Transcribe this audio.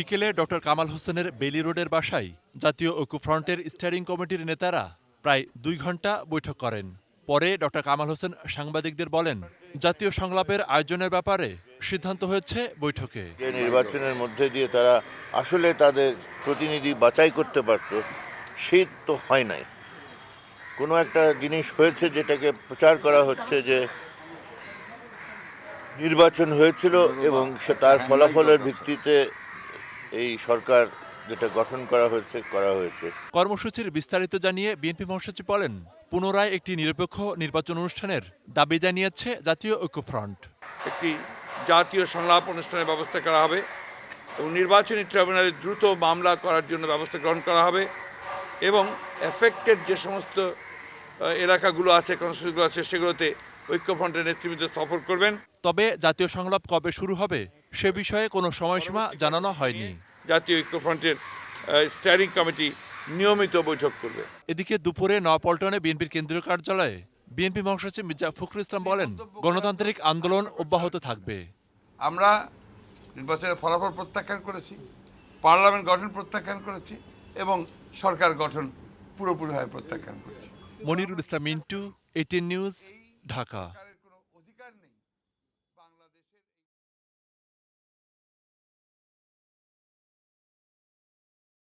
বিকেলে ডক্টর কামাল হোসেনের বেলি রোডের বাসায় জাতীয় ঐক্যফ্রন্টের স্টিয়ারিং কমিটির নেতারা প্রায় ২ ঘণ্টা বৈঠক করেন। পরে ডক্টর কামাল হোসেন সাংবাদিকদের বলেন, জাতীয় সংলাপের আয়োজনের ব্যাপারে সিদ্ধান্ত হয়েছে বৈঠকে। যে নির্বাচনের মধ্যে দিয়ে তারা আসলে তাদের প্রতিনিধি বাছাই করতে পারত, সেই তো হয় নাই। কোনো একটা জিনিস হয়েছে যেটাকে প্রচার করা হচ্ছে যে নির্বাচন হয়েছিল এবং তার ফলাফলের ভিত্তিতে এই সরকার যেটা গঠন করা হয়েছে। কর্মসূচির বিস্তারিত জানিয়ে বিএনপি মহাসচিব বলেন, পুনরায় একটি নিরপেক্ষ নির্বাচন অনুষ্ঠানের দাবি জানিয়েছে জাতীয় ঐক্যফ্রন্ট। একটি জাতীয় সংলাপ অনুষ্ঠানের ব্যবস্থা করা হবে এবং নির্বাচনী ট্রাইব্যুনালে দ্রুত মামলা করার জন্য ব্যবস্থা গ্রহণ করা হবে এবং এফেক্টেড যে সমস্ত এলাকাগুলো আছে, কনস্টিটিউয়েন্সিগুলো আছে, সেগুলোতে ঐক্যফ্রন্টের নেতৃবৃন্দ সফর করবেন। তবে জাতীয় সংলাপ কবে শুরু হবে সে বিষয়ে কোনো সময়সীমা জানানো হয়নি। জাতীয় ঐক্যফ্রন্টের স্টিয়ারিং কমিটি নিয়মিত বৈঠক করবে। এদিকে দুপুরে নয়াপল্টনে বিএনপির কেন্দ্রীয় কার্যালয়ে বিএনপি মহাসচিব মির্জা ফখরুল ইসলাম বলেন, গণতান্ত্রিক আন্দোলন অব্যাহত থাকবে। আমরা নির্বাচনের ফলাফল প্রত্যাখ্যান করেছি, পার্লামেন্ট গঠন প্রত্যাখ্যান করেছি এবং সরকার গঠন পুরোপুরিভাবে প্রত্যাখ্যান করেছি। মনিরুল ইসলাম মিন্টু, 18 নিউজ, ঢাকা।